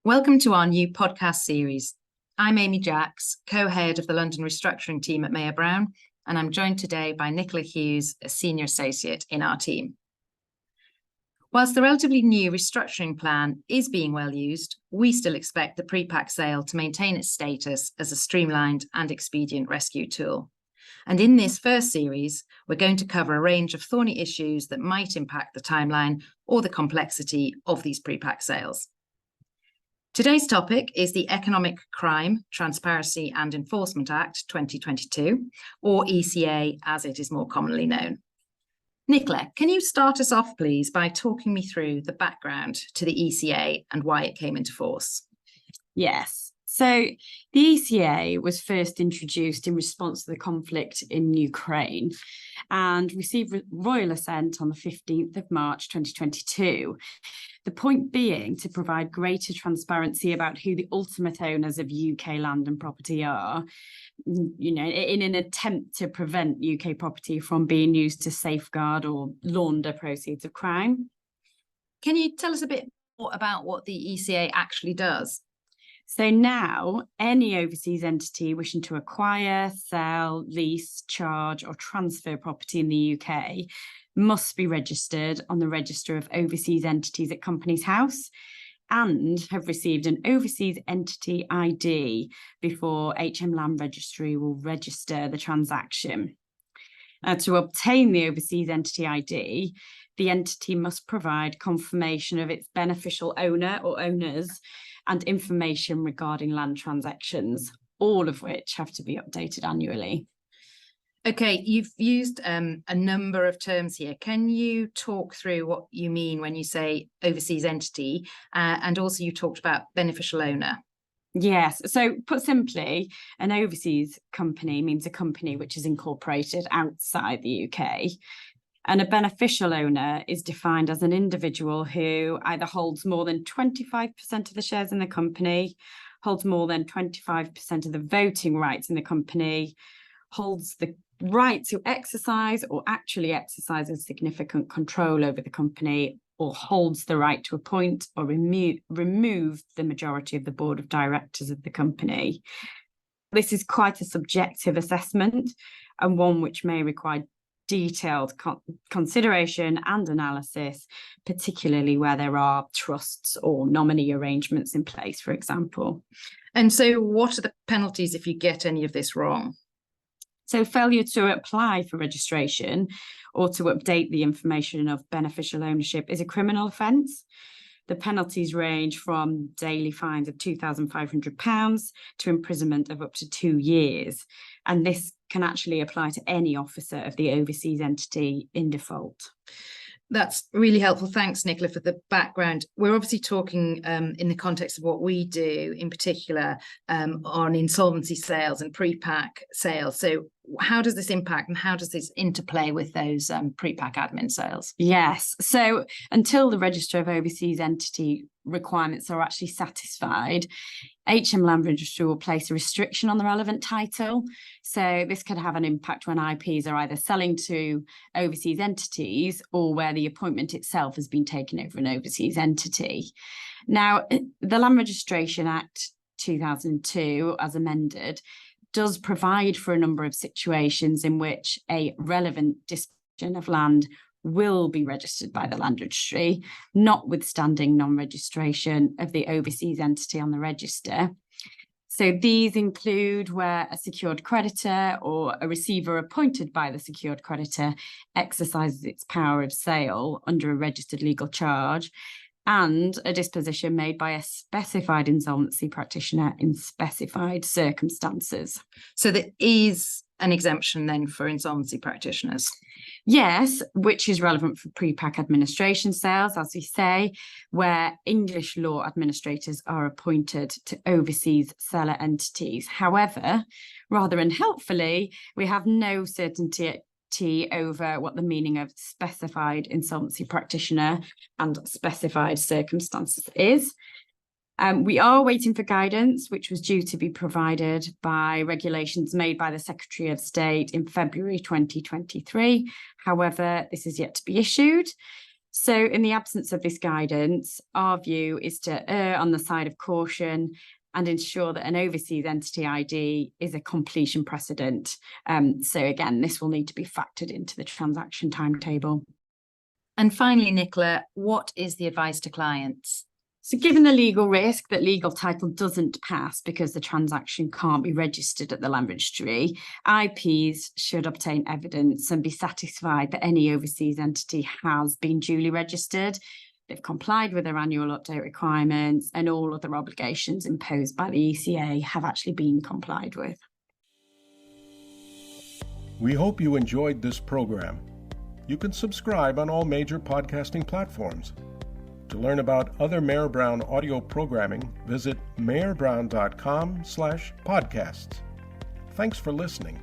Welcome to our new podcast series. I'm Amy Jacks, co-head of the London restructuring team at Mayer Brown, and I'm joined today by Nicola Hughes, a senior associate in our team. Whilst the relatively new restructuring plan is being well used, we still expect the pre-pack sale to maintain its status as a streamlined and expedient rescue tool. And in this first series, we're going to cover a range of thorny issues that might impact the timeline or the complexity of these pre-pack sales. Today's topic is the Economic Crime, Transparency and Enforcement Act 2022, or ECA as it is more commonly known. Nicola, can you start us off, please, by talking me through the background to the ECA and why it came into force? Yes. So the ECA was first introduced in response to the conflict in Ukraine and received royal assent on the 15th of March 2022. The point being to provide greater transparency about who the ultimate owners of UK land and property are, in an attempt to prevent UK property from being used to safeguard or launder proceeds of crime. Can you tell us a bit more about what the ECA actually does? So now, any overseas entity wishing to acquire, sell, lease, charge or transfer property in the UK must be registered on the Register of Overseas Entities at Companies House and have received an Overseas Entity ID before HM Land Registry will register the transaction. To obtain the Overseas Entity ID, the entity must provide confirmation of its beneficial owner or owners and information regarding land transactions, all of which have to be updated annually. Okay, you've used a number of terms here. Can you talk through what you mean when you say overseas entity? And also you talked about beneficial owner. Yes. So put simply, an overseas company means a company which is incorporated outside the UK. And a beneficial owner is defined as an individual who either holds more than 25% of the shares in the company, holds more than 25% of the voting rights in the company, holds the right to exercise or actually exercises significant control over the company, or holds the right to appoint or remove the majority of the board of directors of the company. This is quite a subjective assessment and one which may require detailed consideration and analysis, particularly where there are trusts or nominee arrangements in place, for example. And so what are the penalties if you get any of this wrong? So failure to apply for registration or to update the information of beneficial ownership is a criminal offence. The penalties range from daily fines of £2,500 to imprisonment of up to 2 years. And this can actually apply to any officer of the overseas entity in default. That's really helpful. Thanks, Nicola, for the background. We're obviously talking in the context of what we do, in particular, on insolvency sales and pre-pack sales. So how does this impact and how does this interplay with those pre-pack admin sales? Yes. So until the Register of Overseas Entity requirements are actually satisfied, HM Land Registry will place a restriction on the relevant title. So this could have an impact when IPs are either selling to overseas entities or where the appointment itself has been taken over an overseas entity. Now, the Land Registration Act 2002, as amended, does provide for a number of situations in which a relevant disposition of land will be registered by the Land Registry, notwithstanding non-registration of the overseas entity on the register. So these include where a secured creditor or a receiver appointed by the secured creditor exercises its power of sale under a registered legal charge, and a disposition made by a specified insolvency practitioner in specified circumstances. So there is an exemption then for insolvency practitioners? Yes, which is relevant for pre-pack administration sales, as we say, where English law administrators are appointed to overseas seller entities. However, rather unhelpfully, we have no certainty over what the meaning of specified insolvency practitioner and specified circumstances is. We are waiting for guidance, which was due to be provided by regulations made by the Secretary of State in February 2023. However, this is yet to be issued. So in the absence of this guidance, our view is to err on the side of caution and ensure that an overseas entity ID is a completion precedent. So again, this will need to be factored into the transaction timetable. And finally, Nicola, what is the advice to clients? So given the legal risk that legal title doesn't pass because the transaction can't be registered at the land registry, IPs should obtain evidence and be satisfied that any overseas entity has been duly registered. They've complied with their annual update requirements, and all other obligations imposed by the ECA have actually been complied with. We hope you enjoyed this program. You can subscribe on all major podcasting platforms. To learn about other Mayer Brown audio programming, visit mayerbrown.com/podcasts. Thanks for listening.